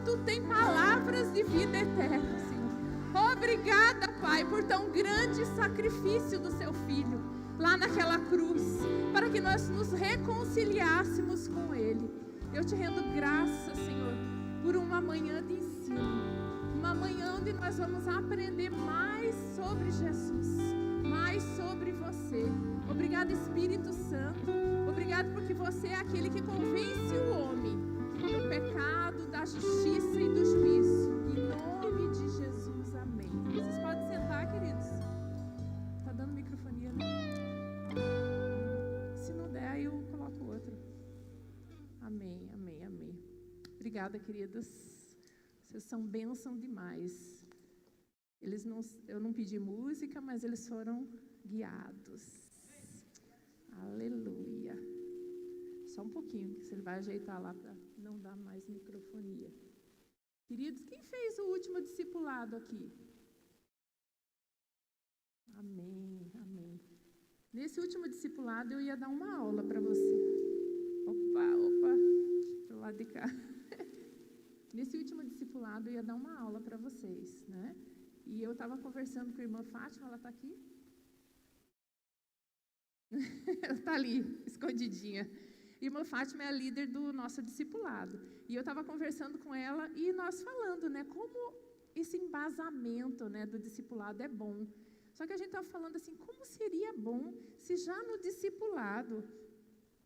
Tu tem palavras de vida eterna, Senhor. Obrigada, Pai, por tão grande sacrifício do Seu Filho, lá naquela cruz, para que nós nos reconciliássemos com Ele. Eu te rendo graça, Senhor, por uma manhã de ensino, uma manhã onde nós vamos aprender mais sobre Jesus, mais sobre você. Obrigado, Espírito Santo. Obrigado porque você é aquele que convence o homem do pecado, da justiça e do juízo. Em nome de Jesus, amém. Vocês podem sentar, queridos. Tá dando microfonia, né? Se não der, aí eu coloco outro. Amém, amém, amém. Obrigada, queridos. Vocês são bênção demais. Eu não pedi música, mas eles foram guiados. Aleluia. Só um pouquinho, que você vai ajeitar lá para não dar mais microfonia. Queridos, quem fez o último discipulado aqui? Amém, amém. Nesse último discipulado eu ia dar uma aula para você. Opa, do lado de cá. Nesse último discipulado eu ia dar uma aula para vocês, né? E eu estava conversando com a irmã Fátima, ela está aqui? Ela está ali, escondidinha. Irmã Fátima é a líder do nosso discipulado. E eu estava conversando com ela e nós falando, né, como esse embasamento, né, do discipulado é bom. Só que a gente estava falando assim, como seria bom se já no discipulado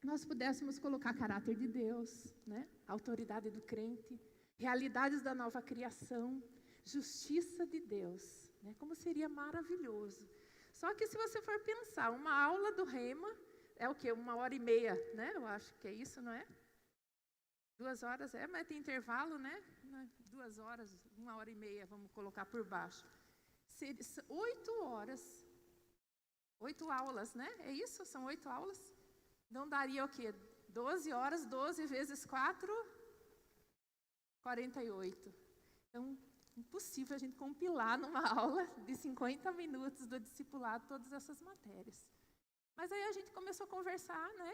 nós pudéssemos colocar caráter de Deus, né, autoridade do crente, realidades da nova criação, justiça de Deus, né, como seria maravilhoso. Só que se você for pensar, uma aula do Rema é o quê? 1h30, né? Eu acho que é isso, não é? 2 horas, mas tem intervalo, né? 2 horas, 1h30, vamos colocar por baixo. 8 horas, 8 aulas, né? É isso? São 8 aulas? Então daria o quê? 12 horas, 12 vezes 4, 48. Então, impossível a gente compilar numa aula de 50 minutos do discipulado todas essas matérias. Mas aí a gente começou a conversar, né?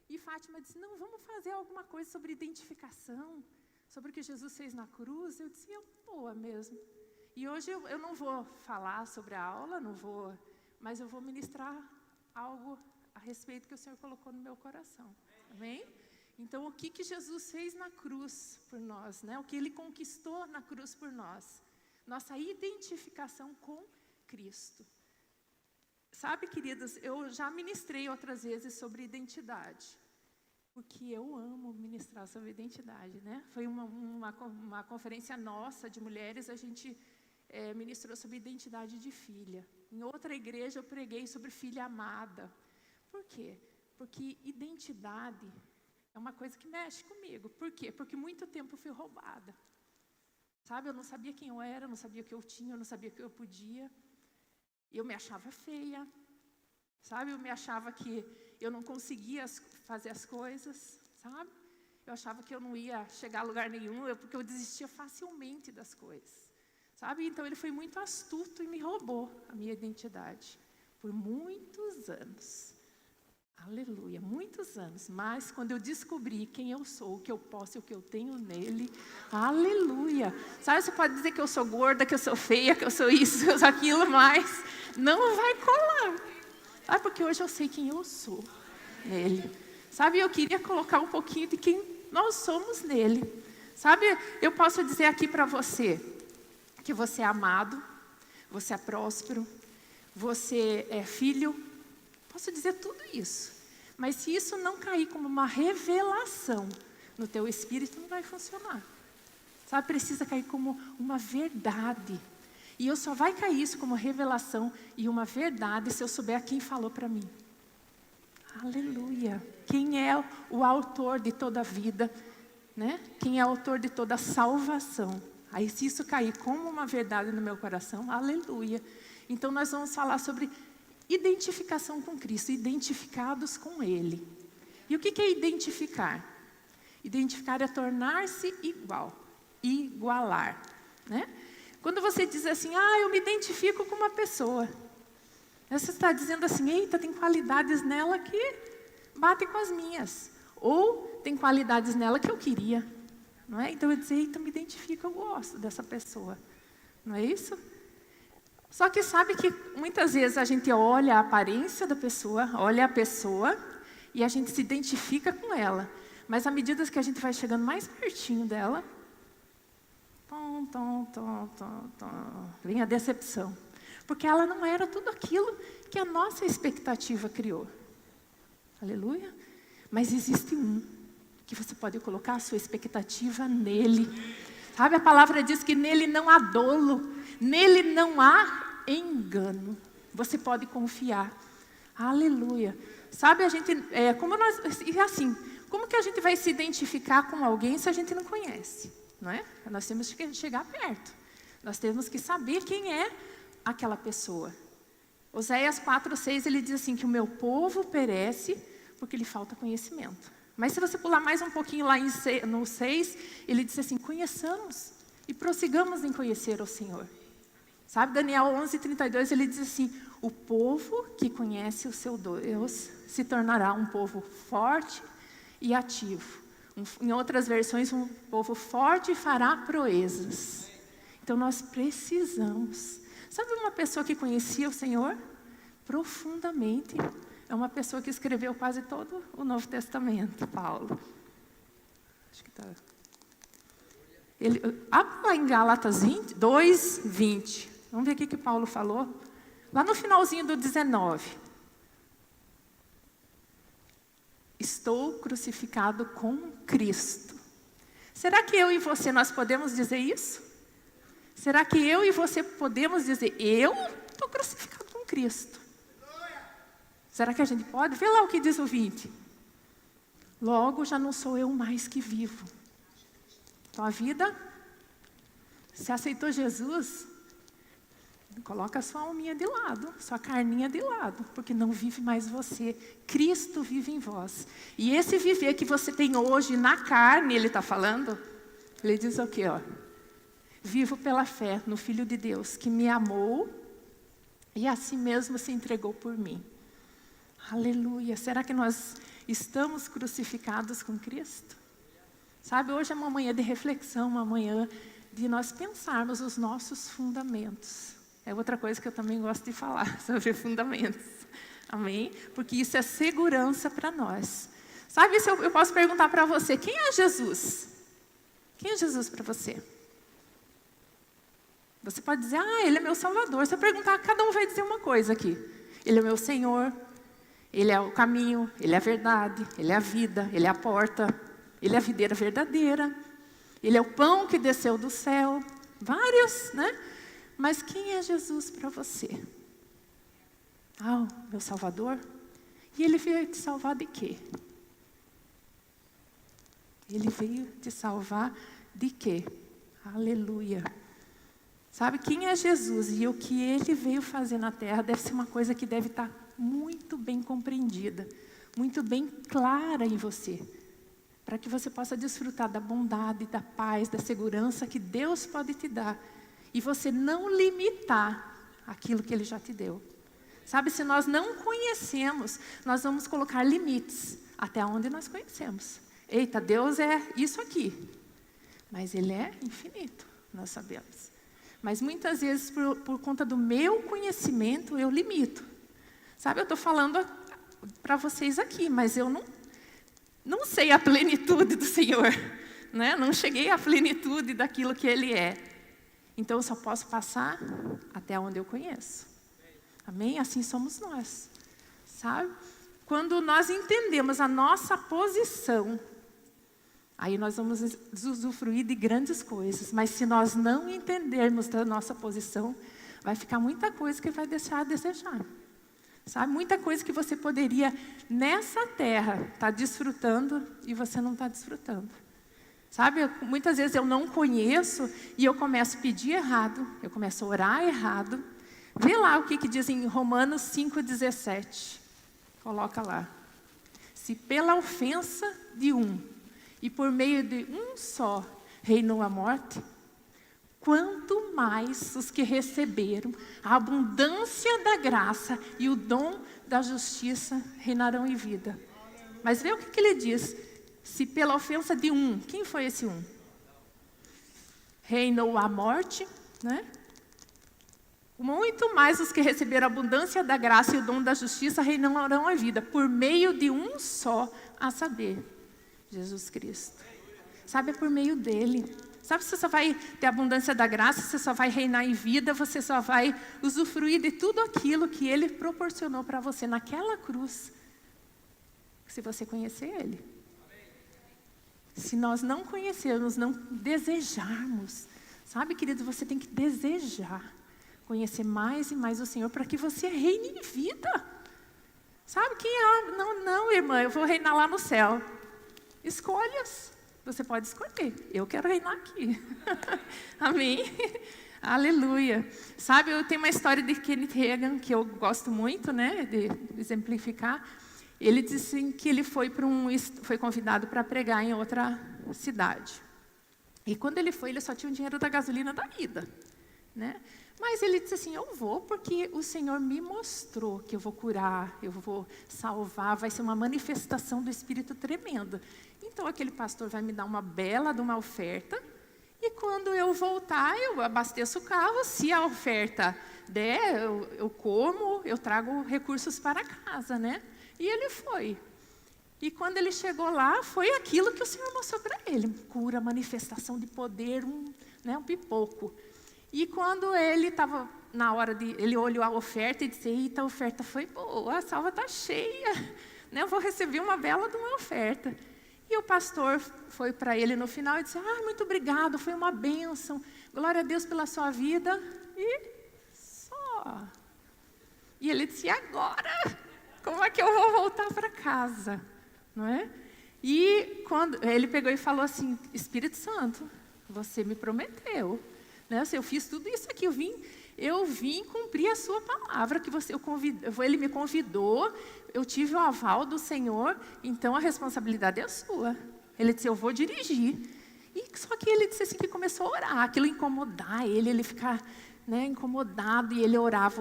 E Fátima disse, não, vamos fazer alguma coisa sobre identificação, sobre o que Jesus fez na cruz. Eu disse, boa mesmo. E hoje eu não vou falar sobre a aula, mas eu vou ministrar algo a respeito que o Senhor colocou no meu coração. Amém? Então, o que Jesus fez na cruz por nós, né? O que Ele conquistou na cruz por nós. Nossa identificação com Cristo. Sabe, queridas, eu já ministrei outras vezes sobre identidade. Porque eu amo ministrar sobre identidade, né? Foi uma conferência nossa de mulheres, a gente ministrou sobre identidade de filha. Em outra igreja eu preguei sobre filha amada. Por quê? Porque identidade é uma coisa que mexe comigo. Por quê? Porque muito tempo eu fui roubada. Sabe, eu não sabia quem eu era, eu não sabia o que eu tinha, eu não sabia o que eu podia. Eu me achava feia. Sabe, eu me achava que eu não conseguia fazer as coisas, sabe? Eu achava que eu não ia chegar a lugar nenhum, porque eu desistia facilmente das coisas. Sabe, então ele foi muito astuto e me roubou a minha identidade. Por muitos anos. Aleluia, muitos anos, mas quando eu descobri quem eu sou, o que eu posso e o que eu tenho nele, aleluia. Sabe, você pode dizer que eu sou gorda, que eu sou feia, que eu sou isso, que eu sou aquilo, mas não vai colar. Sabe, porque hoje eu sei quem eu sou nele. Sabe, eu queria colocar um pouquinho de quem nós somos nele. Sabe, eu posso dizer aqui para você, que você é amado, você é próspero, você é filho. Posso dizer tudo isso, mas se isso não cair como uma revelação no teu espírito, não vai funcionar. Sabe, precisa cair como uma verdade. E eu só vai cair isso como revelação e uma verdade se eu souber quem falou para mim. Aleluia. Quem é o autor de toda a vida, né? Quem é o autor de toda a salvação. Aí se isso cair como uma verdade no meu coração, aleluia. Então nós vamos falar sobre identificação com Cristo, identificados com Ele. E o que é identificar? Identificar é tornar-se igual, igualar, né? Quando você diz assim, eu me identifico com uma pessoa, você está dizendo assim, eita, tem qualidades nela que batem com as minhas, ou tem qualidades nela que eu queria, Não é? Então eu disse, eita, me identifico, eu gosto dessa pessoa. Não é isso? Só que sabe que muitas vezes a gente olha a aparência da pessoa, olha a pessoa e a gente se identifica com ela. Mas à medida que a gente vai chegando mais pertinho dela, vem a decepção. Porque ela não era tudo aquilo que a nossa expectativa criou. Aleluia. Mas existe um que você pode colocar a sua expectativa nele. Sabe, a palavra diz que nele não há dolo, nele não há engano. Você pode confiar. Aleluia. Sabe, a gente, como que a gente vai se identificar com alguém se a gente não conhece? Não é? Nós temos que chegar perto. Nós temos que saber quem é aquela pessoa. Oséias 4:6, ele diz assim, que o meu povo perece porque lhe falta conhecimento. Mas se você pular mais um pouquinho lá no 6, ele diz assim, conheçamos e prossigamos em conhecer o Senhor. Sabe, Daniel 11:32, ele diz assim, o povo que conhece o seu Deus se tornará um povo forte e ativo. Em outras versões, um povo forte fará proezas. Então nós precisamos. Sabe uma pessoa que conhecia o Senhor profundamente? É uma pessoa que escreveu quase todo o Novo Testamento, Paulo. Acho que está. Abre lá em Gálatas 2:20. Vamos ver o que Paulo falou. Lá no finalzinho do 19. Estou crucificado com Cristo. Será que eu e você, nós podemos dizer isso? Será que eu e você podemos dizer, eu estou crucificado com Cristo? Será que a gente pode? Vê lá o que diz o 20. Logo já não sou eu mais que vivo. Tua vida, se aceitou Jesus, coloca a sua alminha de lado, sua carninha de lado, porque não vive mais você. Cristo vive em vós. E esse viver que você tem hoje na carne, ele está falando, ele diz o quê? Vivo pela fé no Filho de Deus, que me amou e a si mesmo se entregou por mim. Aleluia. Será que nós estamos crucificados com Cristo? Sabe, hoje é uma manhã de reflexão, uma manhã de nós pensarmos os nossos fundamentos. É outra coisa que eu também gosto de falar, sobre fundamentos. Amém? Porque isso é segurança para nós. Sabe, se eu posso perguntar para você, quem é Jesus? Quem é Jesus para você? Você pode dizer, ele é meu Salvador. Se eu perguntar, cada um vai dizer uma coisa aqui. Ele é meu Senhor. Ele é o caminho, Ele é a verdade, Ele é a vida, Ele é a porta, Ele é a videira verdadeira, Ele é o pão que desceu do céu, vários, né? Mas quem é Jesus para você? Meu Salvador? E Ele veio te salvar de quê? Ele veio te salvar de quê? Aleluia. Sabe, quem é Jesus e o que Ele veio fazer na terra deve ser uma coisa que deve estar muito bem compreendida, muito bem clara em você, para que você possa desfrutar da bondade, da paz, da segurança que Deus pode te dar, e você não limitar aquilo que Ele já te deu. Sabe, se nós não conhecemos, nós vamos colocar limites, até onde nós conhecemos. Eita, Deus é isso aqui, mas Ele é infinito, nós sabemos. Mas muitas vezes, por conta do meu conhecimento, eu limito. Sabe, eu estou falando para vocês aqui, mas eu não sei a plenitude do Senhor, né? Não cheguei à plenitude daquilo que Ele é. Então, eu só posso passar até onde eu conheço. Amém? Assim somos nós, sabe? Quando nós entendemos a nossa posição, aí nós vamos usufruir de grandes coisas. Mas se nós não entendermos da nossa posição, vai ficar muita coisa que vai deixar a desejar. Sabe, muita coisa que você poderia, nessa terra, estar desfrutando e você não está desfrutando. Sabe, muitas vezes eu não conheço e eu começo a pedir errado, eu começo a orar errado. Vê lá o que diz em Romanos 5,17. Coloca lá. Se pela ofensa de um e por meio de um só reinou a morte, quanto mais os que receberam a abundância da graça e o dom da justiça reinarão em vida. Mas vê o que ele diz. Se pela ofensa de um, quem foi esse um? reinou a morte, né? Muito mais os que receberam a abundância da graça e o dom da justiça reinarão a vida, por meio de um só, a saber, Jesus Cristo. Sabe, é por meio dele. Sabe, você só vai ter abundância da graça, você só vai reinar em vida, você só vai usufruir de tudo aquilo que ele proporcionou para você naquela cruz, se você conhecer ele. Se nós não conhecermos, não desejarmos, sabe, queridos, você tem que desejar conhecer mais e mais o Senhor para que você reine em vida. Sabe, não, irmã, eu vou reinar lá no céu. Escolhas. Você pode escolher. Eu quero reinar aqui. Amém? Aleluia. Sabe, eu tenho uma história de Kenneth Hagin que eu gosto muito, né, de exemplificar. Ele disse que ele foi convidado para pregar em outra cidade. E quando ele foi, ele só tinha o dinheiro da gasolina da ida, né? Mas ele disse assim, eu vou porque o Senhor me mostrou que eu vou curar, eu vou salvar, vai ser uma manifestação do Espírito tremenda. Então, aquele pastor vai me dar uma bela de uma oferta, e quando eu voltar, eu abasteço o carro, se a oferta der, eu como, eu trago recursos para casa, né? E ele foi. E quando ele chegou lá, foi aquilo que o Senhor mostrou para ele, cura, manifestação de poder, um pipoco. E quando ele estava na hora ele olhou a oferta e disse, eita, a oferta foi boa, a salva está cheia, né? Eu vou receber uma bela de uma oferta. E o pastor foi para ele no final e disse, muito obrigado, foi uma bênção, glória a Deus pela sua vida, e só. E ele disse, e agora? Como é que eu vou voltar para casa? Não é? E quando ele pegou e falou assim, Espírito Santo, você me prometeu, né? Eu fiz tudo isso aqui, eu vim cumprir a sua palavra, que ele me convidou, eu tive o aval do Senhor, então a responsabilidade é sua. Ele disse, eu vou dirigir. E só que ele disse assim, que começou a orar, aquilo incomodar ele ficar, né, incomodado, e ele orava,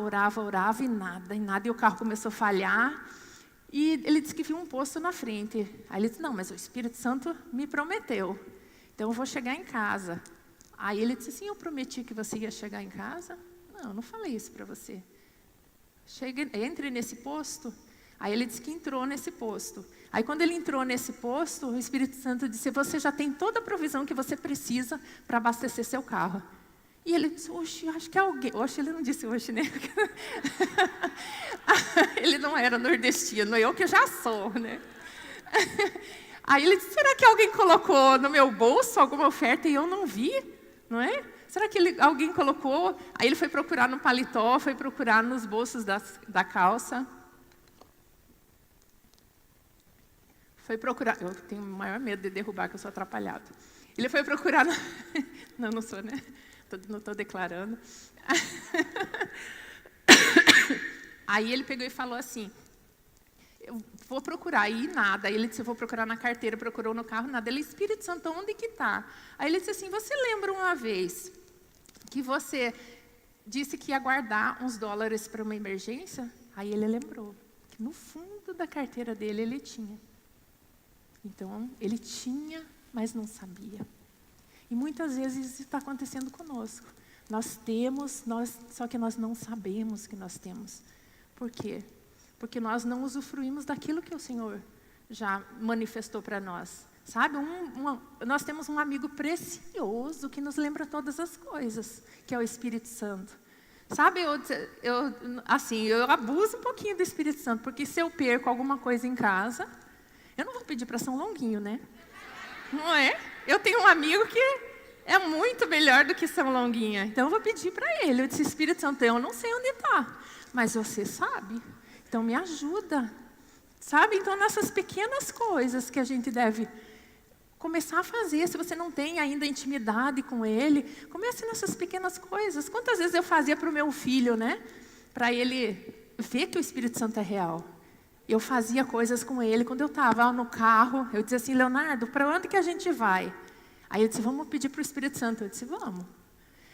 e nada, e o carro começou a falhar. E ele disse que viu um posto na frente. Aí ele disse, não, mas o Espírito Santo me prometeu, então eu vou chegar em casa. Aí ele disse assim, eu prometi que você ia chegar em casa? Não falei isso para você. Entre nesse posto. Aí ele disse que entrou nesse posto. Aí quando ele entrou nesse posto, o Espírito Santo disse, você já tem toda a provisão que você precisa para abastecer seu carro. E ele disse, oxe, acho que é alguém. Oxe, ele não disse oxe, né? Ele não era nordestino, eu que já sou, né? Aí ele disse, será que alguém colocou no meu bolso alguma oferta e eu não vi? Não é? Será que alguém colocou? Aí ele foi procurar no paletó, foi procurar nos bolsos da calça. Foi procurar, eu tenho o maior medo de derrubar, que eu sou atrapalhada. Ele foi procurar, não sou, né? Não estou declarando. Aí ele pegou e falou assim, eu vou procurar, e nada. Aí ele disse, eu vou procurar na carteira, procurou no carro, nada. Ele, Espírito Santo, onde que está? Aí ele disse assim, você lembra uma vez que você disse que ia guardar uns dólares para uma emergência? Aí ele lembrou que no fundo da carteira dele ele tinha. Então, ele tinha, mas não sabia. E muitas vezes isso está acontecendo conosco. Nós temos, só que nós não sabemos que nós temos. Por quê? Porque nós não usufruímos daquilo que o Senhor já manifestou para nós. Sabe, nós temos um amigo precioso que nos lembra todas as coisas, que é o Espírito Santo. Sabe, eu abuso um pouquinho do Espírito Santo, porque se eu perco alguma coisa em casa, eu não vou pedir para São Longuinho, né? Não é? Eu tenho um amigo que é muito melhor do que São Longuinha, então eu vou pedir para ele. Eu disse, Espírito Santo, eu não sei onde está, mas você sabe, então me ajuda. Sabe, então nessas pequenas coisas que a gente deve começar a fazer, se você não tem ainda intimidade com ele, comece nessas pequenas coisas. Quantas vezes eu fazia para o meu filho, né? Para ele ver que o Espírito Santo é real. Eu fazia coisas com ele, quando eu estava no carro, eu dizia assim, Leonardo, para onde que a gente vai? Aí eu disse, vamos pedir para o Espírito Santo. Eu disse, vamos.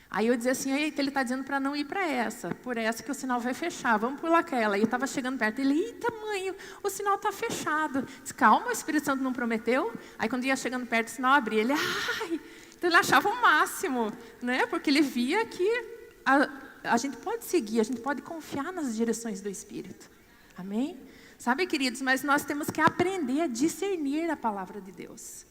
Aí eu dizia assim, eita, ele está dizendo para não ir para essa, por essa que o sinal vai fechar, vamos pular aquela. E eu estava chegando perto, ele, eita mãe, o sinal está fechado. Eu disse, calma, o Espírito Santo não prometeu? Aí quando ia chegando perto, o sinal abria, ele, ai, Então, ele achava o máximo, né? Porque ele via que a gente pode seguir, a gente pode confiar nas direções do Espírito. Amém? Sabe, queridos, mas nós temos que aprender a discernir a palavra de Deus.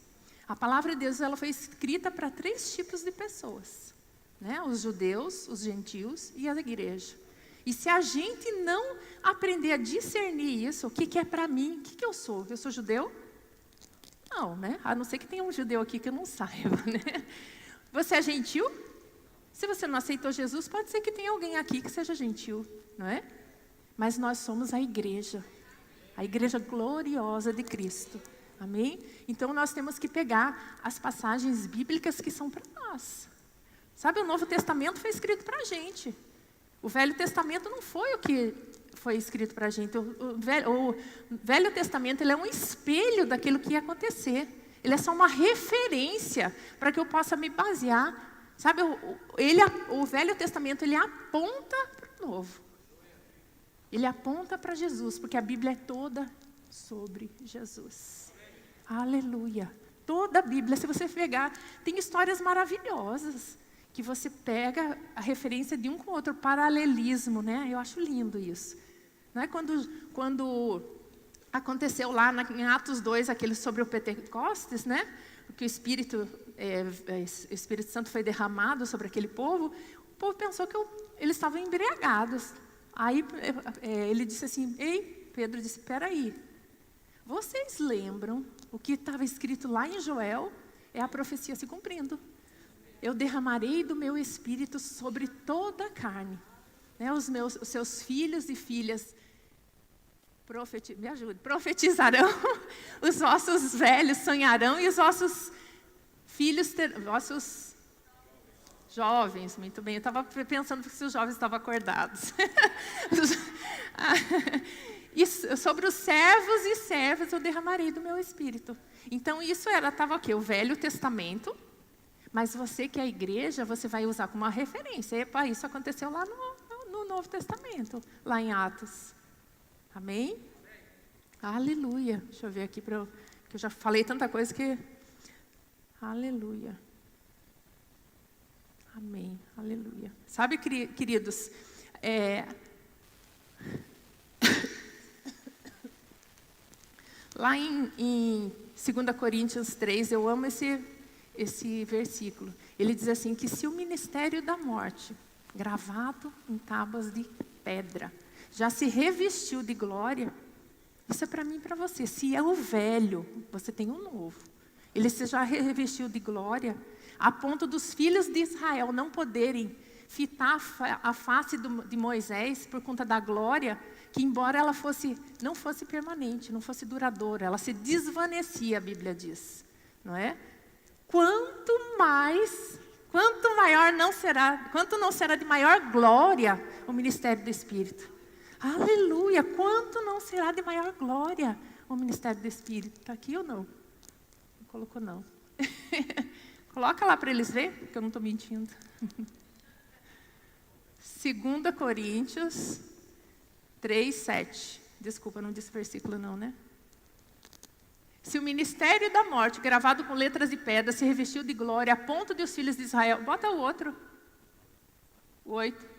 A palavra de Deus, ela foi escrita para 3 tipos de pessoas, né? Os judeus, os gentios e a igreja. E se a gente não aprender a discernir isso, o que é para mim? O que eu sou? Eu sou judeu? Não, né? A não ser que tenha um judeu aqui que eu não saiba, né? Você é gentil? Se você não aceitou Jesus, pode ser que tenha alguém aqui que seja gentil, não é? Mas nós somos a igreja gloriosa de Cristo. Amém? Então, nós temos que pegar as passagens bíblicas que são para nós. Sabe, o Novo Testamento foi escrito para a gente. O Velho Testamento não foi o que foi escrito para a gente. O Velho Testamento, ele é um espelho daquilo que ia acontecer. Ele é só uma referência para que eu possa me basear. Sabe, o Velho Testamento, ele aponta para o Novo. Ele aponta para Jesus, porque a Bíblia é toda sobre Jesus. Aleluia. Toda a Bíblia, se você pegar, tem histórias maravilhosas, que você pega a referência de um com o outro, paralelismo, né? Eu acho lindo isso. Não é quando aconteceu lá em Atos 2, aquele sobre o Pentecostes, né? Que o Espírito Santo foi derramado sobre aquele povo, o povo pensou que eles estavam embriagados. Aí ele disse assim, Pedro disse, espera aí, vocês lembram o que estava escrito lá em Joel? É a profecia se cumprindo. Eu derramarei do meu Espírito sobre toda a carne. Né? Os seus filhos e filhas profetizarão, os vossos velhos sonharão e os vossos filhos, vossos jovens, muito bem. Eu estava pensando que os jovens estavam acordados. E sobre os servos e servas eu derramarei do meu Espírito. Então, isso estava o quê? O Velho Testamento. Mas você que é a igreja, você vai usar como uma referência. Epa, isso aconteceu lá no Novo Testamento, lá em Atos. Amém? Aleluia. Deixa eu ver aqui, que eu já falei tanta coisa que... Aleluia. Amém, aleluia. Sabe, queridos, lá em 2 Coríntios 3, eu amo esse versículo. Ele diz assim, que se o ministério da morte, gravado em tábuas de pedra, já se revestiu de glória, isso é para mim e para você. Se é o velho, você tem um novo. Ele se já revestiu de glória, a ponto dos filhos de Israel não poderem fitar a face de Moisés por conta da glória, que embora ela não fosse permanente, não fosse duradoura, ela se desvanecia, a Bíblia diz, não é? Quanto não será de maior glória o ministério do Espírito? Aleluia! Quanto não será de maior glória o ministério do Espírito? Está aqui ou não? Não colocou não. Coloca lá para eles verem, porque eu não estou mentindo. 2 Coríntios 3, 7. Desculpa, não disse versículo não, né? Se o ministério da morte, gravado com letras de pedra, se revestiu de glória a ponto de os filhos de Israel... Bota o outro. 8.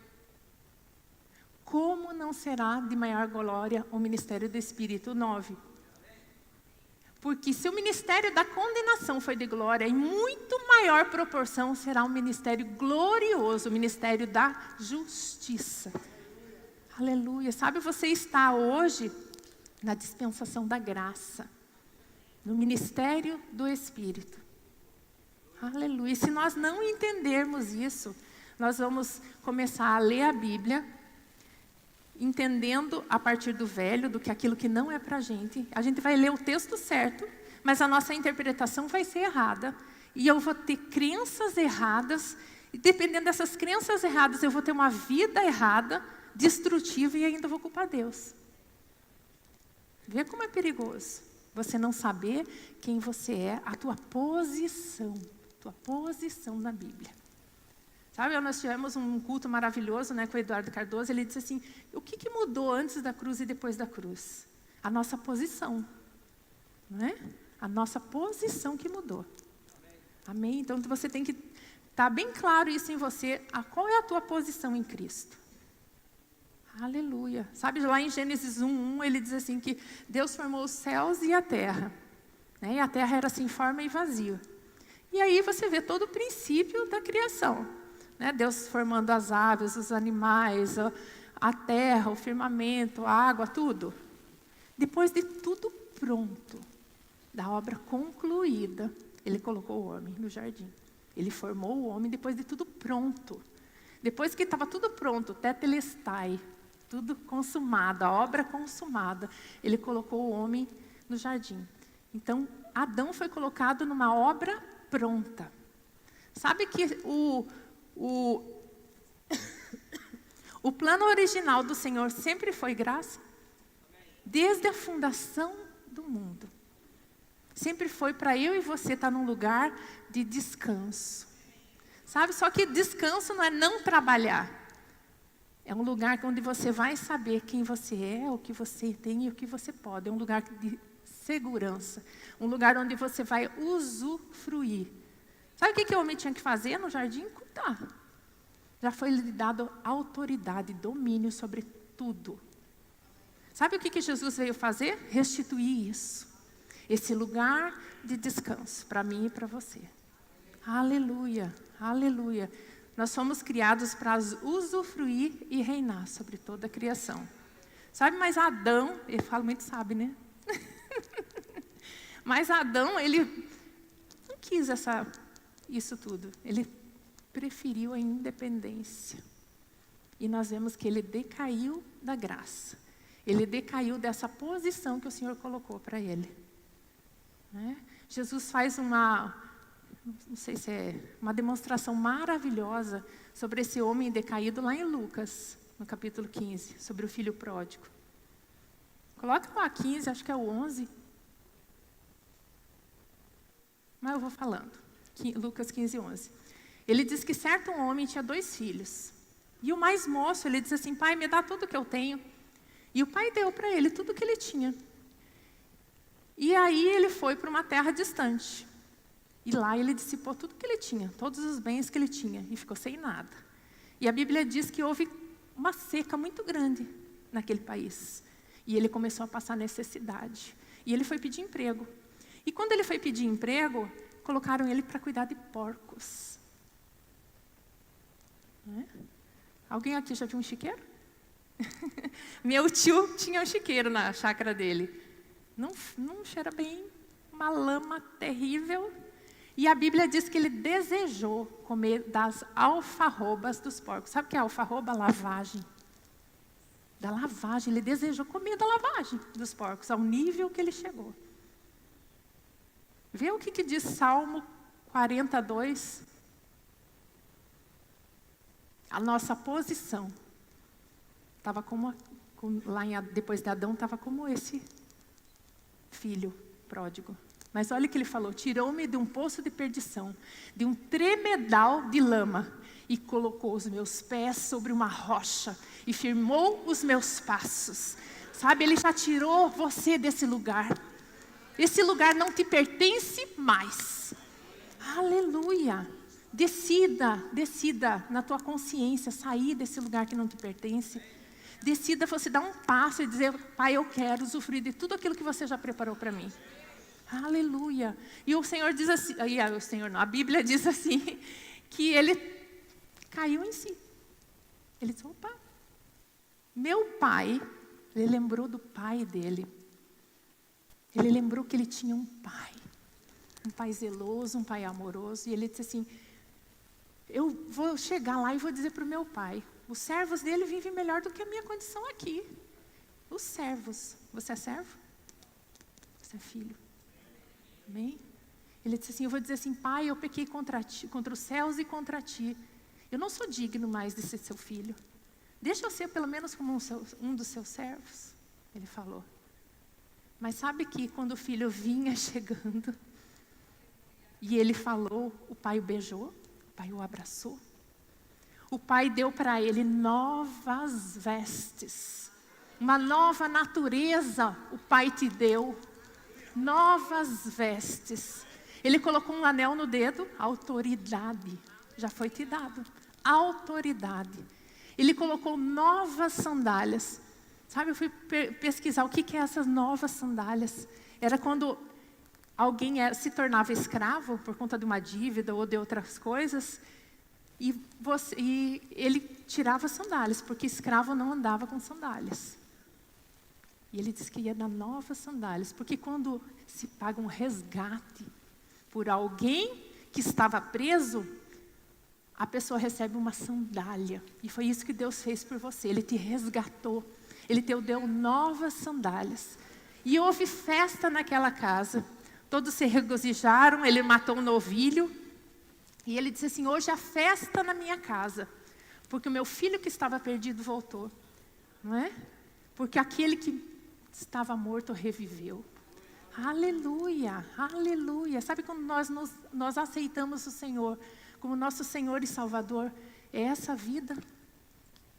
Como não será de maior glória o ministério do Espírito? 9. Porque se o ministério da condenação foi de glória, em muito maior proporção será um ministério glorioso, o ministério da justiça. Aleluia. Sabe, você está hoje na dispensação da graça, no ministério do Espírito. Aleluia. E se nós não entendermos isso, nós vamos começar a ler a Bíblia, entendendo a partir do velho, do que aquilo que não é para a gente vai ler o texto certo, mas a nossa interpretação vai ser errada, e eu vou ter crenças erradas, e dependendo dessas crenças erradas, eu vou ter uma vida errada, destrutiva, e ainda vou culpar Deus. Vê como é perigoso você não saber quem você é, a tua posição na Bíblia. Sabe, nós tivemos um culto maravilhoso, né, com o Eduardo Cardoso. Ele disse assim, o que mudou antes da cruz e depois da cruz? A nossa posição, não é? A nossa posição que mudou. Amém? Então você tem que estar bem claro isso em você, qual é a tua posição em Cristo. Aleluia. Sabe, lá em Gênesis 1:1, ele diz assim que Deus formou os céus e a terra. Né? E a terra era sem forma e vazia. E aí você vê todo o princípio da criação. Né? Deus formando as aves, os animais, a terra, o firmamento, a água, tudo. Depois de tudo pronto, da obra concluída, ele colocou o homem no jardim. Ele formou o homem depois de tudo pronto. Depois que estava tudo pronto, tetelestai, tudo consumado, a obra consumada, ele colocou o homem no jardim. Então, Adão foi colocado numa obra pronta. Sabe que o plano original do Senhor sempre foi graça? Desde a fundação do mundo. Sempre foi para eu e você estar num lugar de descanso. Sabe, só que descanso não é não trabalhar. É um lugar onde você vai saber quem você é, o que você tem e o que você pode. É um lugar de segurança. Um lugar onde você vai usufruir. Sabe o que o homem tinha que fazer no jardim? Cuidar. Já foi lhe dado autoridade, domínio sobre tudo. Sabe o que Jesus veio fazer? Restituir isso. Esse lugar de descanso para mim e para você. Aleluia, aleluia. Nós fomos criados para usufruir e reinar sobre toda a criação. Sabe, mas Adão, ele fala muito sabe, né? Mas Adão, ele não quis isso tudo. Ele preferiu a independência. E nós vemos que ele decaiu da graça. Ele decaiu dessa posição que o Senhor colocou para ele. Né? Jesus faz não sei se é uma demonstração maravilhosa sobre esse homem decaído lá em Lucas, no capítulo 15, sobre o filho pródigo. Coloca lá 15, acho que é o 11. Mas eu vou falando. Lucas 15, 11. Ele diz que certo homem tinha 2 filhos. E o mais moço, ele diz assim, pai, me dá tudo que eu tenho. E o pai deu para ele tudo que ele tinha. E aí ele foi para uma terra distante. E lá ele dissipou tudo que ele tinha, todos os bens que ele tinha, e ficou sem nada. E a Bíblia diz que houve uma seca muito grande naquele país. E ele começou a passar necessidade. E ele foi pedir emprego. E quando ele foi pedir emprego, colocaram ele para cuidar de porcos. Alguém aqui já viu um chiqueiro? Meu tio tinha um chiqueiro na chácara dele. Não cheira bem, uma lama terrível. E a Bíblia diz que ele desejou comer das alfarrobas dos porcos. Sabe o que é alfarroba? Lavagem. Da lavagem, ele desejou comer da lavagem dos porcos, ao nível que ele chegou. Vê o que diz Salmo 42. A nossa posição estava depois de Adão, estava como esse filho pródigo. Mas olha o que ele falou, tirou-me de um poço de perdição, de um tremedal de lama, e colocou os meus pés sobre uma rocha, e firmou os meus passos. Sabe, ele já tirou você desse lugar. Esse lugar não te pertence mais. Aleluia. Decida na tua consciência, sair desse lugar que não te pertence. Decida você dar um passo e dizer, pai, eu quero usufruir de tudo aquilo que você já preparou para mim. Aleluia. E o Senhor diz assim, a Bíblia diz assim, que ele caiu em si. Ele disse, opa, meu pai, ele lembrou do pai dele. Ele lembrou que ele tinha um pai zeloso, um pai amoroso, e ele disse assim, eu vou chegar lá e vou dizer para o meu pai, os servos dele vivem melhor do que a minha condição aqui. Os servos, você é servo? Você é filho? Amém? Ele disse assim, eu vou dizer assim, pai, eu pequei contra os céus e contra ti. Eu não sou digno mais de ser seu filho. Deixa eu ser pelo menos como um dos seus servos. Ele falou. Mas sabe que quando o filho vinha chegando, e ele falou, o pai o beijou, o pai o abraçou. O pai deu para ele novas vestes. Uma nova natureza o pai te deu. Novas vestes. Ele colocou um anel no dedo, autoridade. Já foi te dado. Autoridade. Ele colocou novas sandálias. Sabe, eu fui pesquisar o que é essas novas sandálias. Era quando alguém se tornava escravo por conta de uma dívida ou de outras coisas. E ele tirava sandálias, porque escravo não andava com sandálias. E ele disse que ia dar novas sandálias, porque quando se paga um resgate por alguém que estava preso, a pessoa recebe uma sandália. E foi isso que Deus fez por você. Ele te resgatou. Ele te deu novas sandálias. E houve festa naquela casa. Todos se regozijaram, ele matou um novilho. E ele disse assim, hoje há festa na minha casa, porque o meu filho que estava perdido voltou. Não é? Porque aquele que estava morto reviveu. Aleluia, aleluia. Sabe quando nós aceitamos o Senhor como nosso Senhor e Salvador? É essa vida.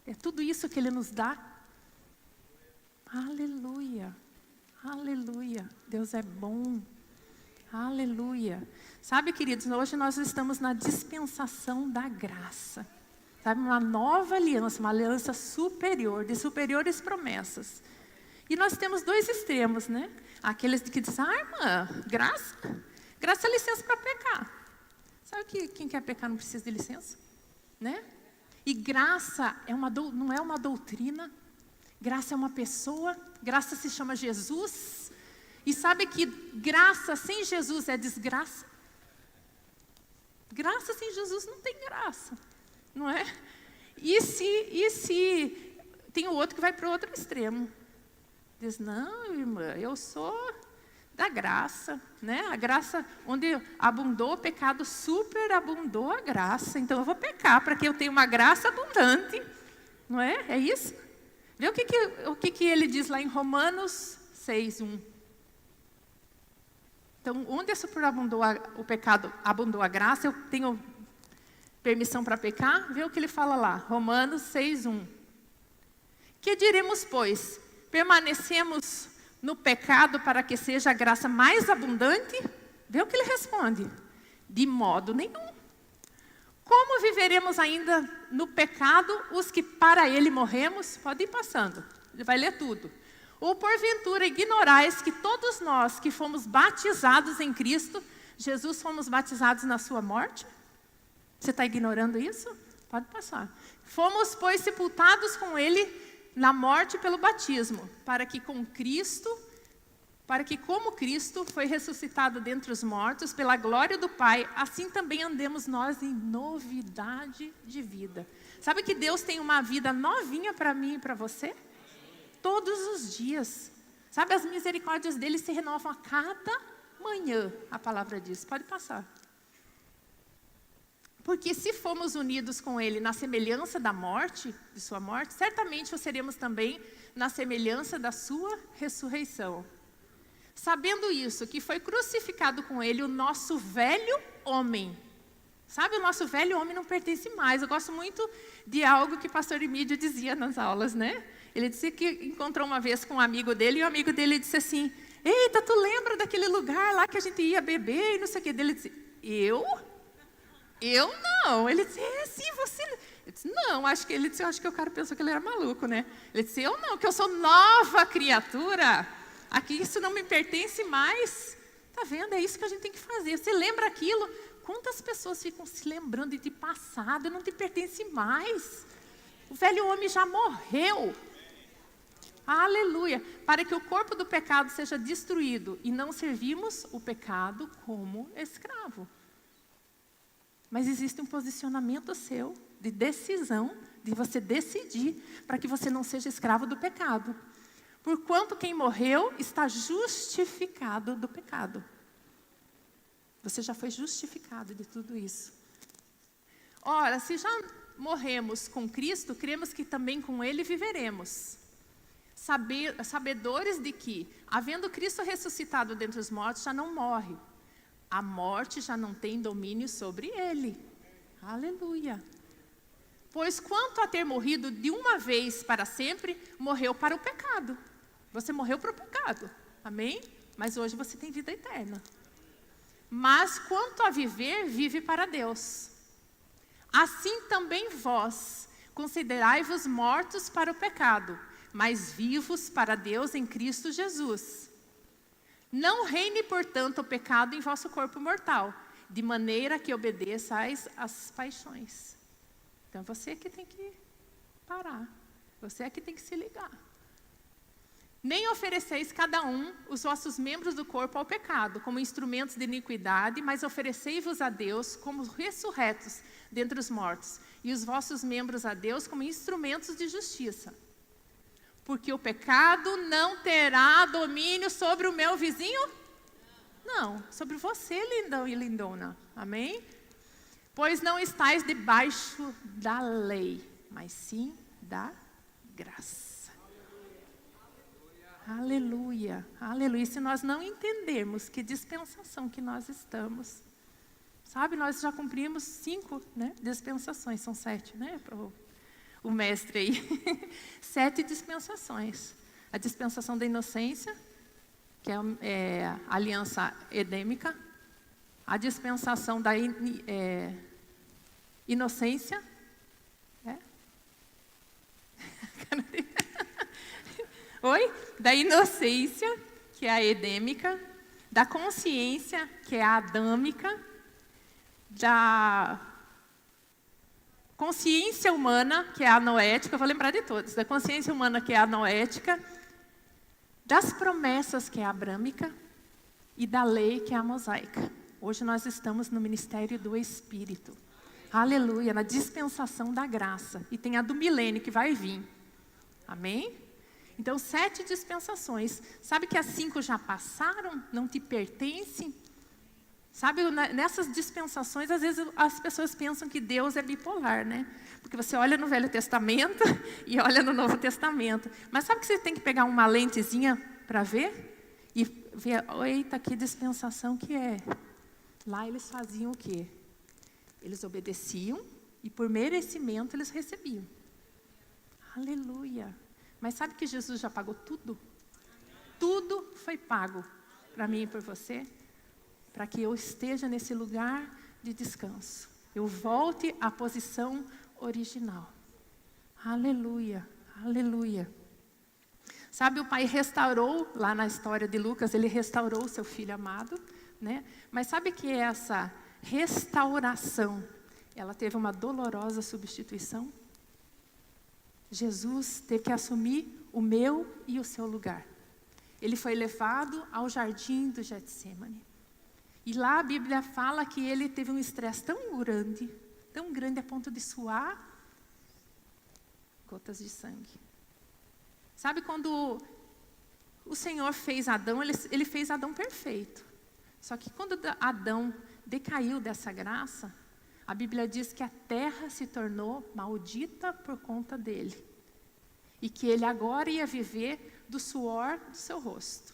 É tudo isso que Ele nos dá. Aleluia, aleluia. Deus é bom. Aleluia. Sabe, queridos, hoje nós estamos na dispensação da graça. Sabe, uma nova aliança, uma aliança superior, de superiores promessas. E nós temos dois extremos, né? Aqueles que dizem, irmã, graça é licença para pecar. Sabe que quem quer pecar não precisa de licença? Né? E graça não é uma doutrina, graça é uma pessoa, graça se chama Jesus. E sabe que graça sem Jesus é desgraça? Graça sem Jesus não tem graça, não é? E se tem o outro que vai para o outro extremo? Diz, não, irmã, eu sou da graça, né? A graça, onde abundou o pecado, superabundou a graça. Então eu vou pecar para que eu tenha uma graça abundante, não é? É isso? Vê o que ele diz lá em Romanos 6:1. Então, onde superabundou o pecado, abundou a graça, eu tenho permissão para pecar? Vê o que ele fala lá, Romanos 6:1. Que diremos, pois? Permanecemos no pecado para que seja a graça mais abundante? Vê o que ele responde. De modo nenhum. Como viveremos ainda no pecado os que para ele morremos? Pode ir passando, ele vai ler tudo. Ou porventura ignorais que todos nós que fomos batizados em Cristo, Jesus fomos batizados na sua morte? Você está ignorando isso? Pode passar. Fomos, pois, sepultados com ele na morte pelo batismo, para que como Cristo foi ressuscitado dentre os mortos, pela glória do Pai, assim também andemos nós em novidade de vida. Sabe que Deus tem uma vida novinha para mim e para você? Todos os dias. Sabe, as misericórdias dele se renovam a cada manhã, a palavra diz. Pode passar. Porque se fomos unidos com ele na semelhança da morte, de sua morte, certamente o seremos também na semelhança da sua ressurreição. Sabendo isso, que foi crucificado com ele o nosso velho homem. Sabe, o nosso velho homem não pertence mais. Eu gosto muito de algo que o pastor Emílio dizia nas aulas, né? Ele disse que encontrou uma vez com um amigo dele, e o amigo dele disse assim, eita, tu lembra daquele lugar lá que a gente ia beber e não sei o que? Ele disse, eu não. Ele disse, sim, você. Eu disse, não, acho que o cara pensou que ele era maluco, né? Ele disse, eu não, que eu sou nova criatura. Aqui isso não me pertence mais. Tá vendo? É isso que a gente tem que fazer. Você lembra aquilo? Quantas pessoas ficam se lembrando de passado, não te pertence mais. O velho homem já morreu. Aleluia. Para que o corpo do pecado seja destruído e não servimos o pecado como escravo. Mas existe um posicionamento seu, de decisão, de você decidir, para que você não seja escravo do pecado. Porquanto quem morreu está justificado do pecado. Você já foi justificado de tudo isso. Ora, se já morremos com Cristo, cremos que também com Ele viveremos. Sabedores de que, havendo Cristo ressuscitado dentre os mortos, já não morre. A morte já não tem domínio sobre ele. Aleluia. Pois quanto a ter morrido de uma vez para sempre, morreu para o pecado. Você morreu para o pecado. Amém? Mas hoje você tem vida eterna. Mas quanto a viver, vive para Deus. Assim também vós, considerai-vos mortos para o pecado, mas vivos para Deus em Cristo Jesus. Não reine, portanto, o pecado em vosso corpo mortal, de maneira que obedeçais às paixões. Então, você é que tem que parar. Você é que tem que se ligar. Nem ofereceis cada um os vossos membros do corpo ao pecado, como instrumentos de iniquidade, mas oferecei-vos a Deus como ressurretos dentre os mortos, e os vossos membros a Deus como instrumentos de justiça. Porque o pecado não terá domínio sobre o meu vizinho? Não, sobre você, lindão e lindona. Amém? Pois não estáis debaixo da lei, mas sim da graça. Aleluia, aleluia. E se nós não entendermos que dispensação que nós estamos, sabe, nós já cumprimos 5, né, dispensações, são 7, né, o mestre aí. 7 dispensações. A dispensação da inocência, que é a aliança edêmica. A dispensação da inocência. Oi? Da inocência, que é a edêmica. Da consciência, que é a adâmica. Da consciência humana, que é a noética, eu vou lembrar de todos. Da consciência humana, que é a noética. Das promessas, que é a abrâmica. E da lei, que é a mosaica. Hoje nós estamos no ministério do Espírito. Aleluia, na dispensação da graça. E tem a do milênio que vai vir. Amém? Então, 7 dispensações. Sabe que as 5 já passaram? Não te pertencem? Sabe, nessas dispensações, às vezes as pessoas pensam que Deus é bipolar, né? Porque você olha no Velho Testamento e olha no Novo Testamento. Mas sabe que você tem que pegar uma lentezinha para ver? E ver, eita, que dispensação que é. Lá eles faziam o quê? Eles obedeciam e por merecimento eles recebiam. Aleluia. Mas sabe que Jesus já pagou tudo? Tudo foi pago para mim e por você, para que eu esteja nesse lugar de descanso. Eu volte à posição original. Aleluia, aleluia. Sabe, o Pai restaurou, lá na história de Lucas, ele restaurou o seu filho amado, né? Mas sabe que essa restauração, ela teve uma dolorosa substituição? Jesus teve que assumir o meu e o seu lugar. Ele foi levado ao jardim do Getsemane. E lá a Bíblia fala que ele teve um estresse tão grande a ponto de suar gotas de sangue. Sabe quando o Senhor fez Adão, ele fez Adão perfeito. Só que quando Adão decaiu dessa graça, a Bíblia diz que a terra se tornou maldita por conta dele. E que ele agora ia viver do suor do seu rosto.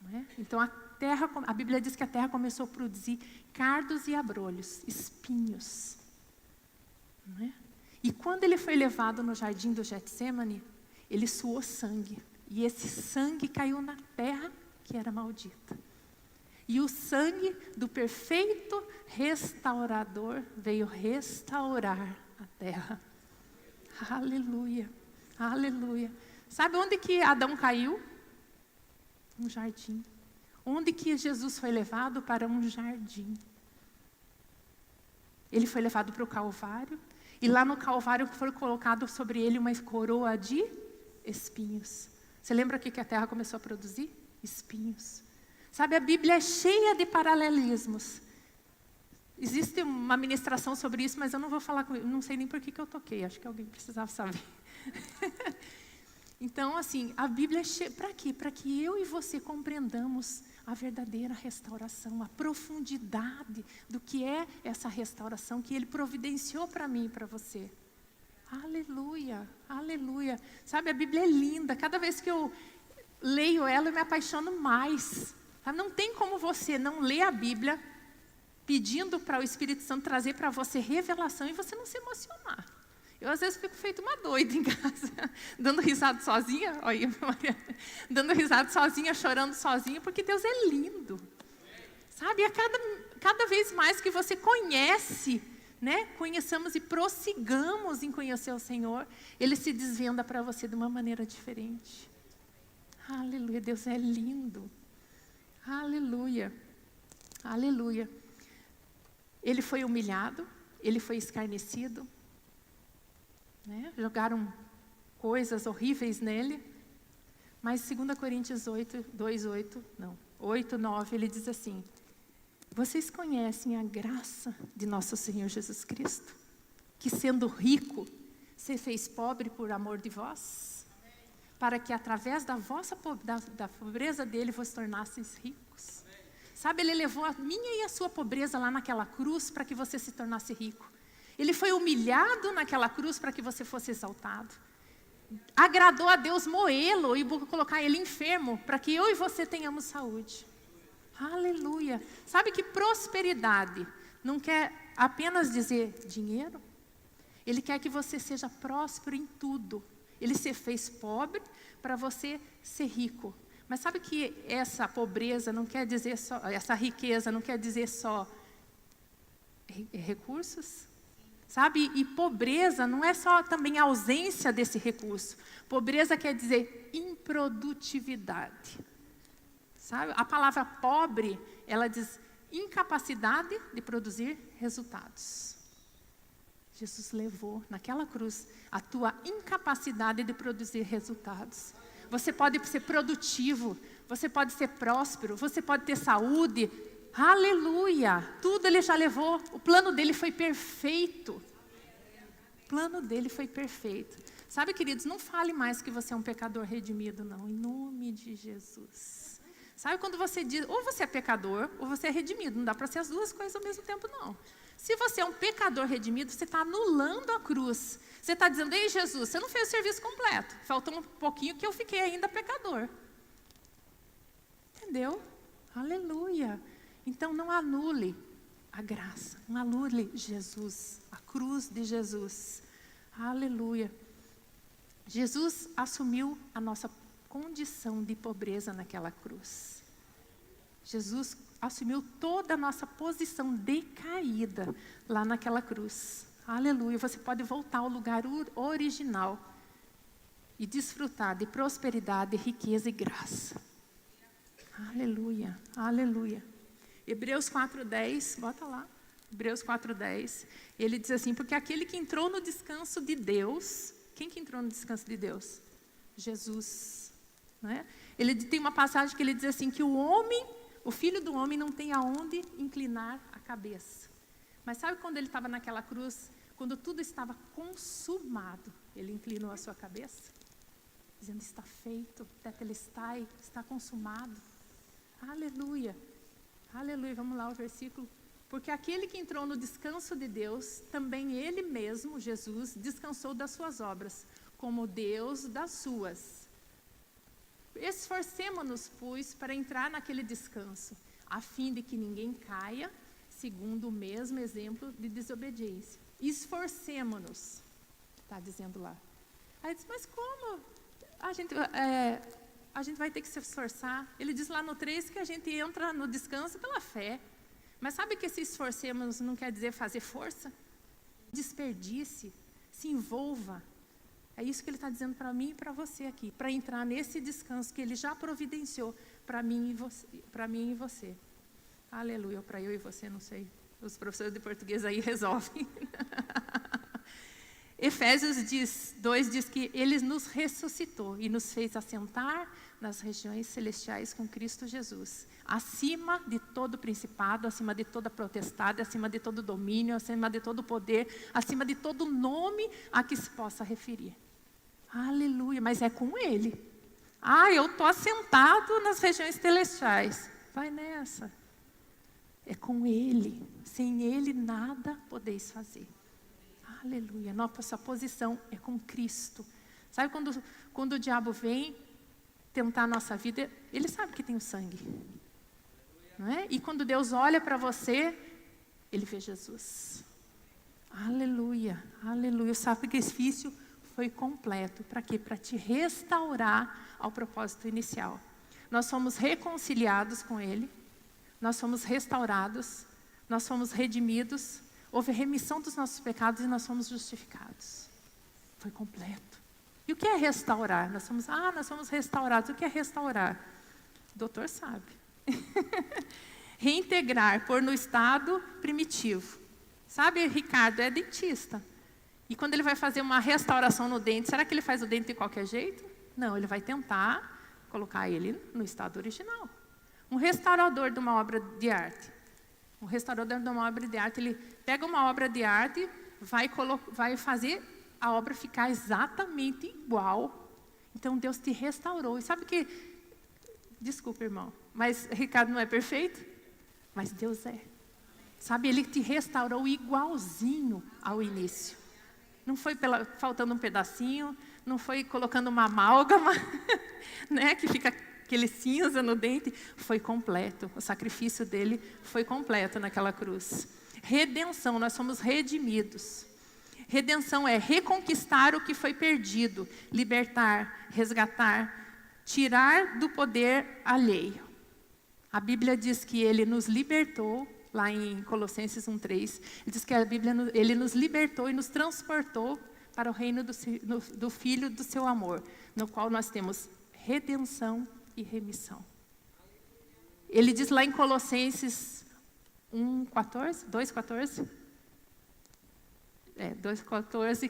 Não é? Então a Bíblia diz que a terra começou a produzir cardos e abrolhos, espinhos. Não é? E quando ele foi levado no jardim do Getsemane, ele suou sangue. E esse sangue caiu na terra que era maldita. E o sangue do perfeito restaurador veio restaurar a terra. Aleluia, aleluia. Sabe onde que Adão caiu? Um jardim. Onde que Jesus foi levado? Para um jardim. Ele foi levado para o Calvário. E lá no Calvário foi colocado sobre ele uma coroa de espinhos. Você lembra o que a terra começou a produzir? Espinhos. Sabe, a Bíblia é cheia de paralelismos. Existe uma ministração sobre isso, mas eu não vou falar, não sei nem por que eu toquei, acho que alguém precisava saber. Então, assim, a Bíblia é cheia, para quê? Para que eu e você compreendamos a verdadeira restauração, a profundidade do que é essa restauração que Ele providenciou para mim e para você. Aleluia, aleluia. Sabe, a Bíblia é linda, cada vez que eu leio ela, eu me apaixono mais. Não tem como você não ler a Bíblia pedindo para o Espírito Santo trazer para você revelação e você não se emocionar. Eu, às vezes, fico feito uma doida em casa, dando risada sozinha, olha, dando risada sozinha, chorando sozinha, porque Deus é lindo. Sabe, a cada vez mais que você conhece, né? Conheçamos e prossigamos em conhecer o Senhor, Ele se desvenda para você de uma maneira diferente. Aleluia, Deus é lindo. Aleluia, aleluia. Ele foi humilhado, Ele foi escarnecido, né? Jogaram coisas horríveis nele, mas 2 Coríntios 8, 9, ele diz assim: vocês conhecem a graça de nosso Senhor Jesus Cristo, que sendo rico, se fez pobre por amor de vós, para que através da pobreza dele vos tornasseis ricos. Sabe, ele levou a minha e a sua pobreza lá naquela cruz para que você se tornasse rico. Ele foi humilhado naquela cruz para que você fosse exaltado. Agradou a Deus moê-lo e colocar ele enfermo para que eu e você tenhamos saúde. Aleluia. Sabe que prosperidade não quer apenas dizer dinheiro? Ele quer que você seja próspero em tudo. Ele se fez pobre para você ser rico. Mas sabe que essa pobreza não quer dizer só, essa riqueza não quer dizer só recursos? Sabe? E pobreza não é só também a ausência desse recurso. Pobreza quer dizer improdutividade. Sabe? A palavra pobre, ela diz incapacidade de produzir resultados. Jesus levou naquela cruz a tua incapacidade de produzir resultados. Você pode ser produtivo, você pode ser próspero, você pode ter saúde. Aleluia! Tudo ele já levou. O plano dele foi perfeito. O plano dele foi perfeito. Sabe, queridos, não fale mais que você é um pecador redimido, não. Em nome de Jesus. Sabe quando você diz, ou você é pecador, ou você é redimido. Não dá para ser as duas coisas ao mesmo tempo, não. Se você é um pecador redimido, você está anulando a cruz. Você está dizendo, ei Jesus, você não fez o serviço completo. Faltou um pouquinho que eu fiquei ainda pecador. Entendeu? Aleluia. Então não anule a graça. Não anule Jesus. A cruz de Jesus. Aleluia. Jesus assumiu a nossa condição de pobreza naquela cruz. Jesus assumiu toda a nossa posição decaída lá naquela cruz. Aleluia. Você pode voltar ao lugar original e desfrutar de prosperidade, riqueza e graça. Aleluia. Aleluia. Hebreus 4:10, bota lá. Hebreus 4:10. Ele diz assim, porque aquele que entrou no descanso de Deus, quem que entrou no descanso de Deus? Jesus. Não é? Ele tem uma passagem que ele diz assim, que o filho do homem não tem aonde inclinar a cabeça. Mas sabe quando ele estava naquela cruz, quando tudo estava consumado, ele inclinou a sua cabeça, dizendo, está feito, tetelestai, está consumado. Aleluia, aleluia, vamos lá o versículo. Porque aquele que entrou no descanso de Deus, também ele mesmo, Jesus, descansou das suas obras, como Deus das suas. Esforcemo-nos, pois, para entrar naquele descanso, a fim de que ninguém caia, segundo o mesmo exemplo de desobediência. Esforcemo-nos, está dizendo lá. Aí diz, mas como? A gente vai ter que se esforçar. Ele diz lá no 3 que a gente entra no descanso pela fé. Mas sabe que se esforcemos não quer dizer fazer força? Desperdice, se envolva. É isso que ele está dizendo para mim e para você aqui. Para entrar nesse descanso que ele já providenciou para mim e você. Aleluia, para eu e você, não sei. Os professores de português aí resolvem. Efésios 2 diz que ele nos ressuscitou e nos fez assentar nas regiões celestiais com Cristo Jesus, acima de todo principado, acima de toda potestade, acima de todo domínio, acima de todo poder, acima de todo nome a que se possa referir. Aleluia, mas é com ele. Eu estou assentado nas regiões celestiais. Vai nessa. É com ele. Sem ele nada podeis fazer. Aleluia. Nossa posição é com Cristo. Sabe quando o diabo vem tentar a nossa vida, ele sabe que tem o sangue. Não é? E quando Deus olha para você, ele vê Jesus. Aleluia. Aleluia. O sacrifício foi completo. Para quê? Para te restaurar ao propósito inicial. Nós fomos reconciliados com ele. nós fomos restaurados, nós fomos redimidos, houve remissão dos nossos pecados e nós fomos justificados. Foi completo. E o que é restaurar? Nós somos restaurados. O que é restaurar? O doutor sabe. Reintegrar, pôr no estado primitivo. Sabe, Ricardo é dentista. E quando ele vai fazer uma restauração no dente, será que ele faz o dente de qualquer jeito? Não, ele vai tentar colocar ele no estado original. Um restaurador de uma obra de arte. Ele pega uma obra de arte, vai fazer a obra ficar exatamente igual. Então, Deus te restaurou. E sabe que... Desculpa, irmão, mas Ricardo não é perfeito? Mas Deus é. Sabe, Ele te restaurou igualzinho ao início. Não foi faltando um pedacinho, não foi colocando uma amálgama, né, que fica aquele cinza no dente. Foi completo. O sacrifício dele foi completo naquela cruz. Redenção, nós somos redimidos. Redenção é reconquistar o que foi perdido, libertar, resgatar, tirar do poder alheio. A Bíblia diz que Ele nos libertou, lá em Colossenses 1:3, diz que Ele nos libertou e nos transportou para o reino do Filho do seu amor, no qual nós temos redenção e remissão. Ele diz lá em Colossenses 2:14,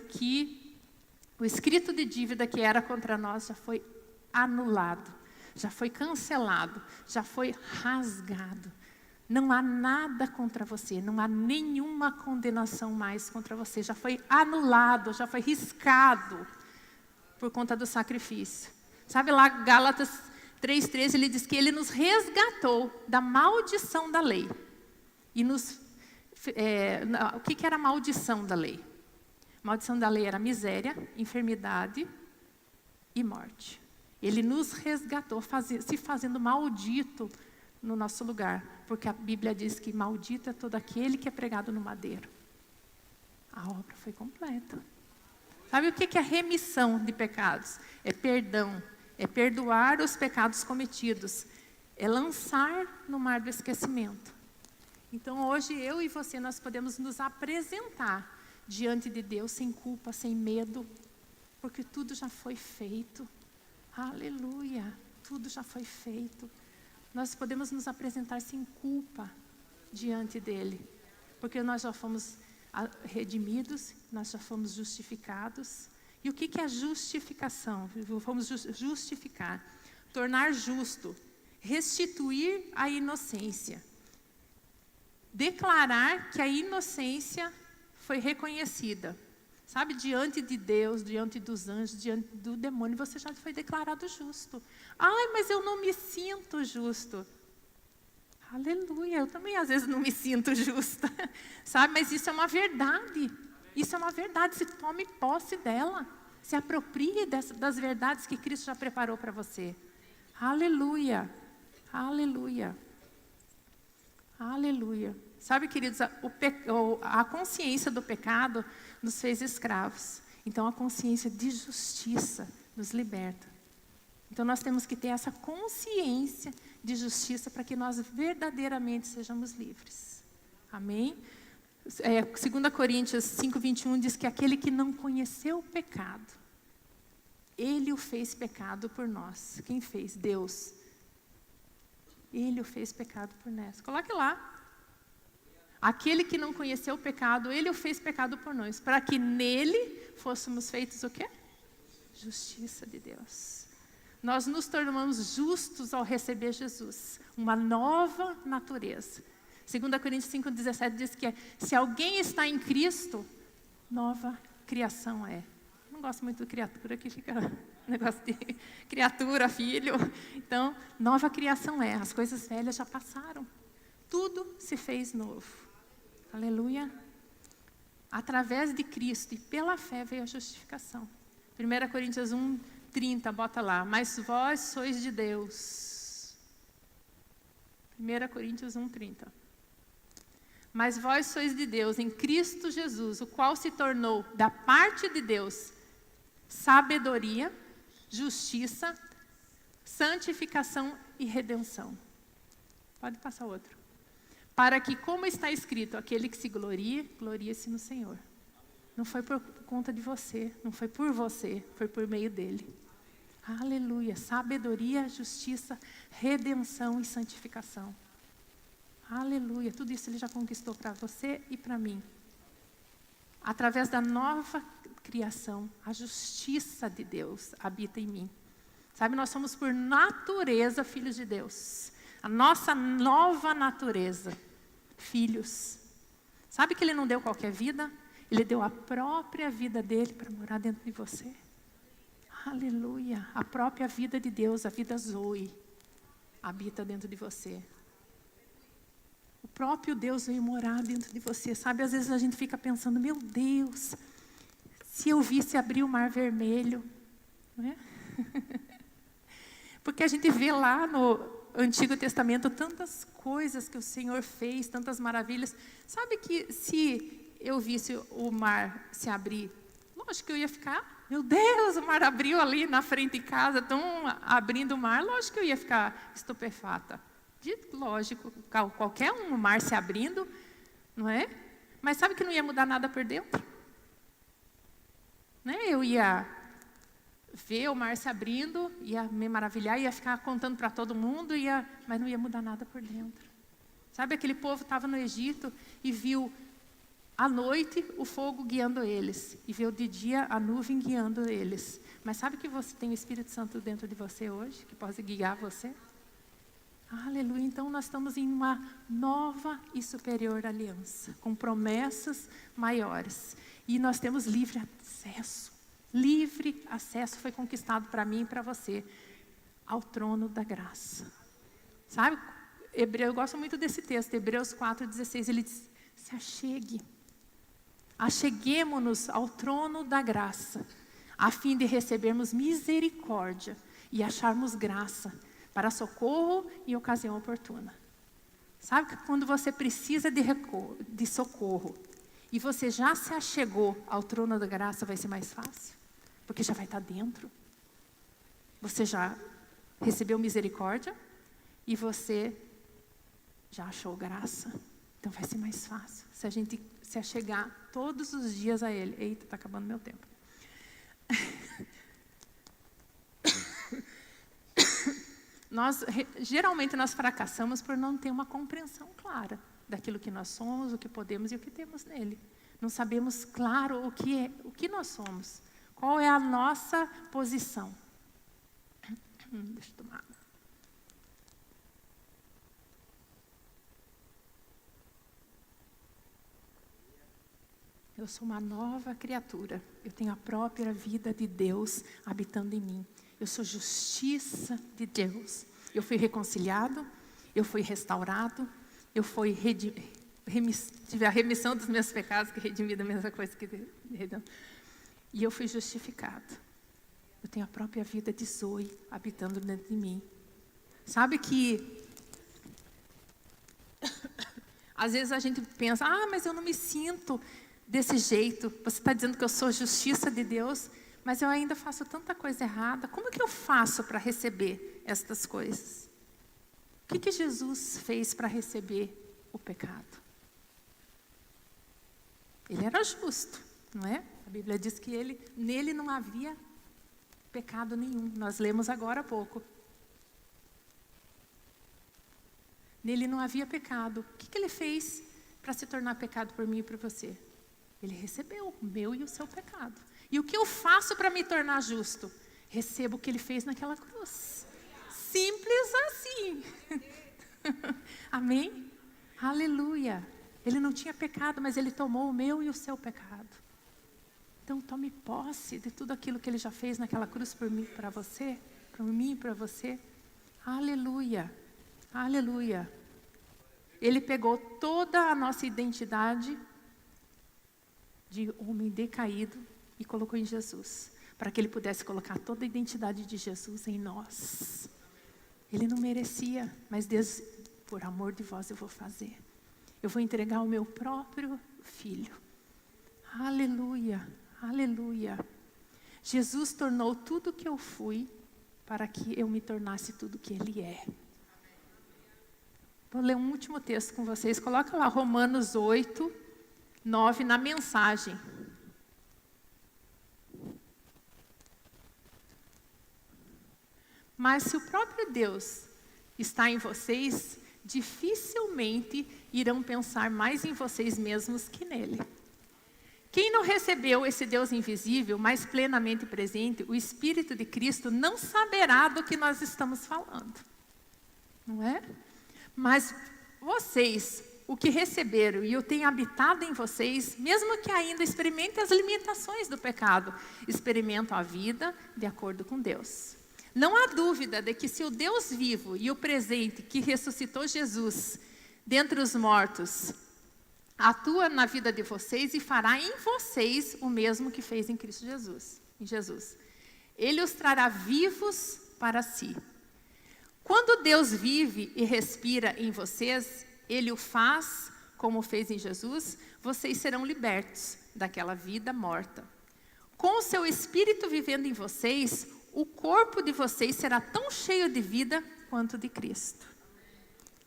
que o escrito de dívida que era contra nós já foi anulado, já foi cancelado, já foi rasgado. Não há nada contra você, não há nenhuma condenação mais contra você. Já foi anulado, já foi riscado por conta do sacrifício. Sabe lá, Gálatas 3:13, ele diz que Ele nos resgatou da maldição da lei. E o que era a maldição da lei? A maldição da lei era miséria, enfermidade e morte. Ele nos resgatou, se fazendo maldito no nosso lugar, porque a Bíblia diz que maldito é todo aquele que é pregado no madeiro. A obra foi completa. Sabe o que é remissão de pecados? É perdão, é perdoar os pecados cometidos, é lançar no mar do esquecimento. Então hoje eu e você, nós podemos nos apresentar diante de Deus sem culpa, sem medo, porque tudo já foi feito. Aleluia, tudo já foi feito. Nós podemos nos apresentar sem culpa diante dEle, porque nós já fomos redimidos, nós já fomos justificados. E o que é justificação? Vamos justificar, tornar justo, restituir a inocência, declarar que a inocência foi reconhecida. Sabe, diante de Deus, diante dos anjos, diante do demônio, você já foi declarado justo. Ai, mas eu não me sinto justo. Aleluia, eu também às vezes não me sinto justa. Sabe, mas isso é uma verdade. Isso é uma verdade, se tome posse dela. Se aproprie das verdades que Cristo já preparou para você. Aleluia, aleluia, aleluia. Sabe, queridos, a consciência do pecado nos fez escravos. Então, a consciência de justiça nos liberta. Então, nós temos que ter essa consciência de justiça para que nós verdadeiramente sejamos livres. Amém? 2 Coríntios 5:21 diz que aquele que não conheceu o pecado, Ele o fez pecado por nós. Quem fez? Deus. Ele o fez pecado por nós. Coloque lá. Aquele que não conheceu o pecado, Ele o fez pecado por nós, para que nele fôssemos feitos o quê? Justiça de Deus. Nós nos tornamos justos ao receber Jesus, uma nova natureza. 2 Coríntios 5:17 diz que se alguém está em Cristo, nova criação é. Não gosto muito de criatura, que fica negócio de criatura, filho. Então, nova criação é. As coisas velhas já passaram. Tudo se fez novo. Aleluia. Através de Cristo e pela fé veio a justificação. 1 Coríntios 1:30, bota lá. Mas vós sois de Deus. 1 Coríntios 1:30. Mas vós sois de Deus em Cristo Jesus, o qual se tornou da parte de Deus sabedoria, justiça, santificação e redenção. Pode passar outro. Para que, como está escrito, aquele que se glorie, glorie-se no Senhor. Não foi por conta de você, não foi por você, foi por meio dele. Aleluia. Sabedoria, justiça, redenção e santificação. Aleluia. Tudo isso ele já conquistou para você e para mim. Através da nova criação, a justiça de Deus habita em mim. Sabe, nós somos por natureza filhos de Deus. A nossa nova natureza, filhos. Sabe que ele não deu qualquer vida? Ele deu a própria vida dele para morar dentro de você. Aleluia. A própria vida de Deus, a vida Zoe, habita dentro de você. O próprio Deus veio morar dentro de você. Sabe, às vezes a gente fica pensando, meu Deus, se eu visse abrir o mar vermelho, não é? Porque a gente vê lá no Antigo Testamento tantas coisas que o Senhor fez, tantas maravilhas. Sabe que se eu visse o mar se abrir, lógico que eu ia ficar, meu Deus, o mar abriu ali na frente de casa, estão abrindo o mar, lógico que eu ia ficar estupefata. Lógico, qualquer um mar se abrindo, não é? Mas sabe que não ia mudar nada por dentro? Né? Eu ia ver o mar se abrindo, ia me maravilhar, ia ficar contando para todo mundo, mas não ia mudar nada por dentro. Sabe, aquele povo estava no Egito e viu à noite o fogo guiando eles, e viu de dia a nuvem guiando eles. Mas sabe que você tem o Espírito Santo dentro de você hoje, que pode guiar você? Aleluia. Então nós estamos em uma nova e superior aliança, com promessas maiores. E nós temos livre acesso. Livre acesso foi conquistado para mim e para você ao trono da graça. Sabe? Eu gosto muito desse texto, Hebreus 4,16, ele diz, se achegue. Acheguemo-nos ao trono da graça, a fim de recebermos misericórdia e acharmos graça para socorro em ocasião oportuna. Sabe que quando você precisa de socorro e você já se achegou ao trono da graça, vai ser mais fácil, porque já vai estar dentro. Você já recebeu misericórdia e você já achou graça. Então vai ser mais fácil se a gente se achegar todos os dias a Ele. Eita, está acabando meu tempo. Geralmente nós fracassamos por não ter uma compreensão clara daquilo que nós somos, o que podemos e o que temos nele. Não sabemos claro o que nós somos, qual é a nossa posição. Deixa eu tomar. Eu sou uma nova criatura. Eu tenho a própria vida de Deus habitando em mim. Eu sou justiça de Deus. Eu fui reconciliado, eu fui restaurado, eu fui tive a remissão dos meus pecados, que redimido é a mesma coisa que e eu fui justificado. Eu tenho a própria vida de Zoe habitando dentro de mim. Sabe que às vezes a gente pensa, mas eu não me sinto desse jeito. Você está dizendo que eu sou justiça de Deus, mas eu ainda faço tanta coisa errada. Como que eu faço para receber estas coisas? O que Jesus fez para receber o pecado? Ele era justo, não é? A Bíblia diz que nele não havia pecado nenhum. Nós lemos agora há pouco. Nele não havia pecado. O que ele fez para se tornar pecado por mim e por você? Ele recebeu o meu e o seu pecado. E o que eu faço para me tornar justo? Recebo o que ele fez naquela cruz. Simples assim. Amém? Aleluia. Ele não tinha pecado, mas ele tomou o meu e o seu pecado. Então tome posse de tudo aquilo que ele já fez naquela cruz por mim, para você, por mim e para você. Aleluia. Aleluia. Ele pegou toda a nossa identidade de homem decaído e colocou em Jesus, para que ele pudesse colocar toda a identidade de Jesus em nós. Ele não merecia, mas Deus, por amor de vós, eu vou fazer. Eu vou entregar o meu próprio filho. Aleluia, aleluia. Jesus tornou tudo o que eu fui para que eu me tornasse tudo o que ele é. Vou ler um último texto com vocês. Coloca lá Romanos 8, 9 na mensagem. Mas se o próprio Deus está em vocês, dificilmente irão pensar mais em vocês mesmos que nele. Quem não recebeu esse Deus invisível, mas plenamente presente, o Espírito de Cristo, não saberá do que nós estamos falando. Não é? Mas vocês, o que receberam e o tem habitado em vocês, mesmo que ainda experimentem as limitações do pecado, experimentam a vida de acordo com Deus. Não há dúvida de que se o Deus vivo e o presente que ressuscitou Jesus dentre os mortos atua na vida de vocês e fará em vocês o mesmo que fez em Cristo Jesus, em Jesus. Ele os trará vivos para si. Quando Deus vive e respira em vocês, Ele o faz como fez em Jesus, vocês serão libertos daquela vida morta. Com o seu Espírito vivendo em vocês, o corpo de vocês será tão cheio de vida quanto de Cristo.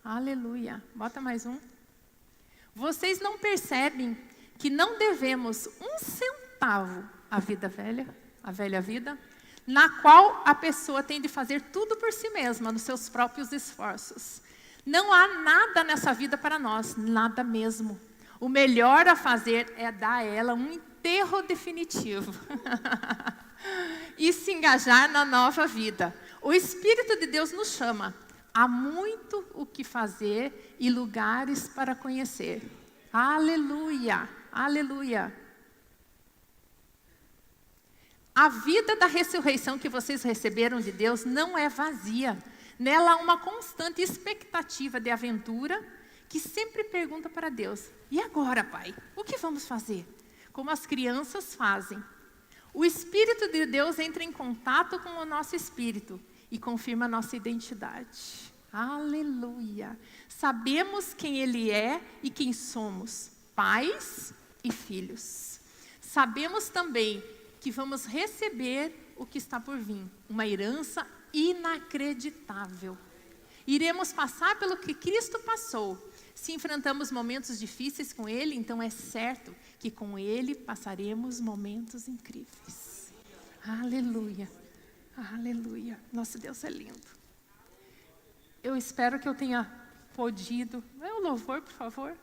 Aleluia. Bota mais um. Vocês não percebem que não devemos um centavo à vida velha, à velha vida, na qual a pessoa tem de fazer tudo por si mesma, nos seus próprios esforços. Não há nada nessa vida para nós, nada mesmo. O melhor a fazer é dar a ela um enterro definitivo. E se engajar na nova vida. O Espírito de Deus nos chama. Há muito o que fazer e lugares para conhecer. Aleluia, aleluia. A vida da ressurreição que vocês receberam de Deus não é vazia. Nela há uma constante expectativa de aventura que sempre pergunta para Deus: e agora, Pai? O que vamos fazer? Como as crianças fazem. O Espírito de Deus entra em contato com o nosso espírito e confirma a nossa identidade. Aleluia! Sabemos quem Ele é e quem somos, pais e filhos. Sabemos também que vamos receber o que está por vir, uma herança inacreditável. Iremos passar pelo que Cristo passou. Se enfrentamos momentos difíceis com Ele, então é certo que com Ele passaremos momentos incríveis. Aleluia, aleluia. Nosso Deus é lindo. Eu espero que eu tenha podido... Vai o louvor, por favor.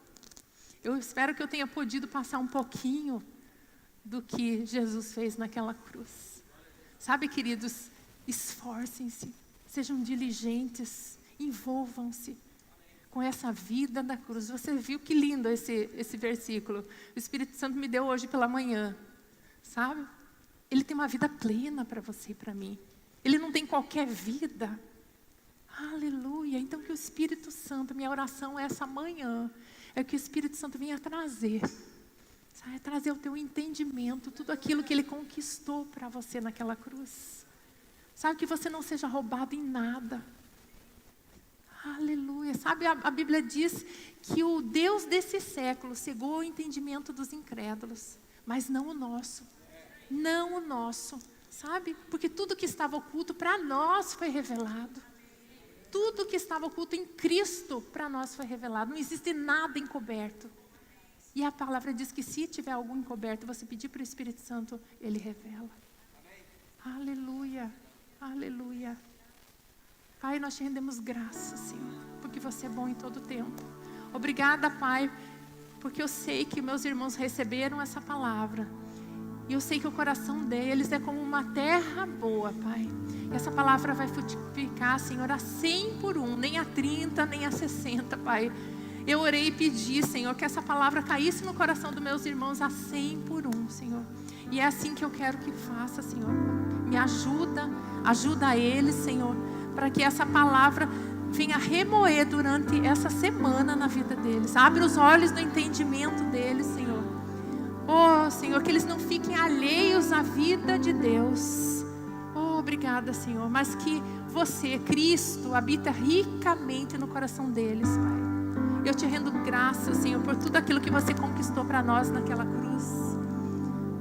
Eu espero que eu tenha podido passar um pouquinho do que Jesus fez naquela cruz. Sabe, queridos, esforcem-se, sejam diligentes, envolvam-se com essa vida da cruz. Você viu que lindo esse versículo. O Espírito Santo me deu hoje pela manhã. Sabe? Ele tem uma vida plena para você e para mim. Ele não tem qualquer vida. Aleluia. Então que o Espírito Santo, minha oração é essa manhã, é que o Espírito Santo venha trazer. Sabe? Trazer o teu entendimento, tudo aquilo que Ele conquistou para você naquela cruz. Sabe, que você não seja roubado em nada. Aleluia. Sabe, a Bíblia diz que o Deus desse século cegou o entendimento dos incrédulos, mas não o nosso. Não o nosso. Sabe? Porque tudo que estava oculto para nós foi revelado. Tudo que estava oculto em Cristo para nós foi revelado. Não existe nada encoberto. E a palavra diz que se tiver algum encoberto, você pedir para o Espírito Santo, Ele revela. Aleluia. Aleluia. Pai, nós te rendemos graças, Senhor, porque você é bom em todo tempo. Obrigada, Pai, porque eu sei que meus irmãos receberam essa palavra. E eu sei que o coração deles é como uma terra boa, Pai. E essa palavra vai frutificar, Senhor, a 100 por 1, nem a 30, nem a 60, Pai. Eu orei e pedi, Senhor, que essa palavra caísse no coração dos meus irmãos a 100 por 1, Senhor. E é assim que eu quero que faça, Senhor. Me ajuda eles, Senhor, para que essa palavra venha remoer durante essa semana na vida deles. Abre os olhos do entendimento deles, Senhor. Oh, Senhor, que eles não fiquem alheios à vida de Deus. Oh, obrigada, Senhor. Mas que você, Cristo, habita ricamente no coração deles, Pai. Eu te rendo graças, Senhor, por tudo aquilo que você conquistou para nós naquela cruz.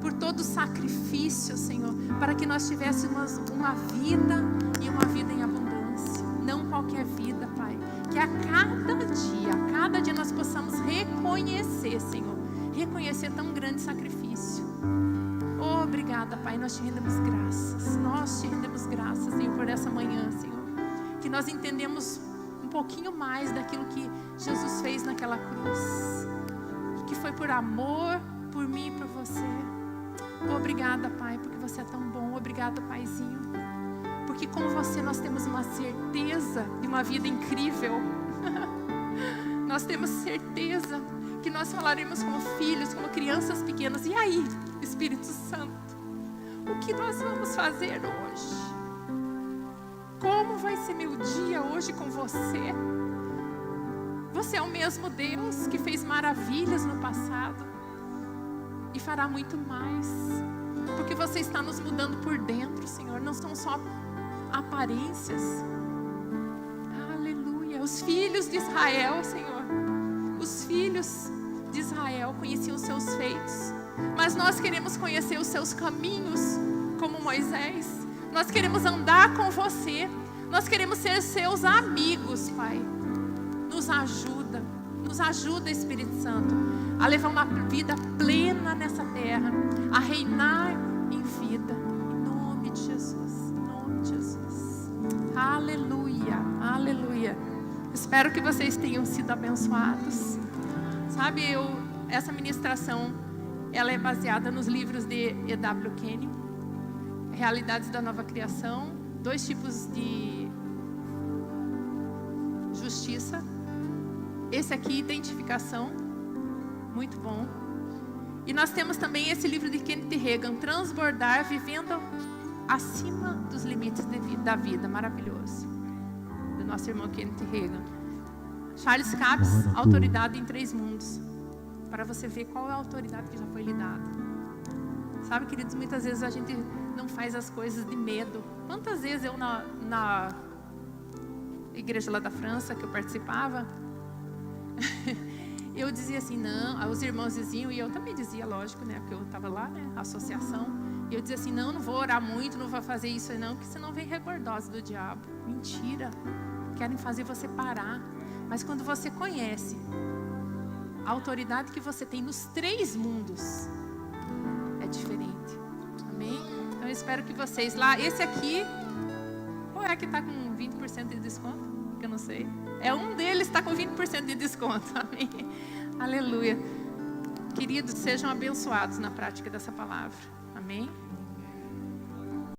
Por todo o sacrifício, Senhor, para que nós tivéssemos uma vida e uma vida em abundância. Não qualquer vida, Pai. Que a cada dia nós possamos reconhecer, Senhor, reconhecer tão grande sacrifício. Oh, obrigada, Pai, nós te rendemos graças. Nós te rendemos graças, Senhor, por essa manhã, Senhor. Que nós entendemos um pouquinho mais daquilo que Jesus fez naquela cruz. Que foi por amor, por mim e por você. Obrigada, Pai, porque você é tão bom. Obrigada, Paizinho. Porque com você nós temos uma certeza de uma vida incrível. Nós temos certeza que nós falaremos como filhos, como crianças pequenas. E aí, Espírito Santo, o que nós vamos fazer hoje? Como vai ser meu dia hoje com você? Você é o mesmo Deus que fez maravilhas no passado e fará muito mais, porque você está nos mudando por dentro, Senhor. Não são só aparências. Aleluia. Os filhos de Israel, Senhor, os filhos de Israel conheciam os seus feitos, mas nós queremos conhecer os seus caminhos como Moisés. Nós queremos andar com você. Nós queremos ser seus amigos, Pai. Nos ajuda, Espírito Santo, a levar uma vida plena nessa terra, a reinar em vida. Em nome de Jesus, em nome de Jesus. Aleluia, aleluia. Espero que vocês tenham sido abençoados. Sabe, essa ministração, ela é baseada nos livros de E.W. Kenyon, Realidades da Nova Criação, 2 tipos de justiça. Esse aqui, Identificação, muito bom. E nós temos também esse livro de Kenneth Hagin, Transbordar, Vivendo Acima dos Limites da Vida, maravilhoso, do nosso irmão Kenneth Hagin. Charles Capps, Autoridade em 3 Mundos, para você ver qual é a autoridade que já foi lhe dada. Sabe, queridos, muitas vezes a gente não faz as coisas de medo. Quantas vezes eu na igreja lá da França que eu participava, eu dizia assim, não, os irmãos diziam, e eu também dizia, lógico, né, porque eu estava lá, né, associação, e eu dizia assim, não vou orar muito, não vou fazer isso não, porque senão vem rebordosa do diabo. Mentira, querem fazer você parar. Mas quando você conhece a autoridade que você tem nos 3 mundos, é diferente. Amém? Então eu espero que vocês lá, esse aqui, qual é que está com 20% de desconto? Que eu não sei. É um deles está com 20% de desconto. Amém? Aleluia. Queridos, sejam abençoados na prática dessa palavra. Amém?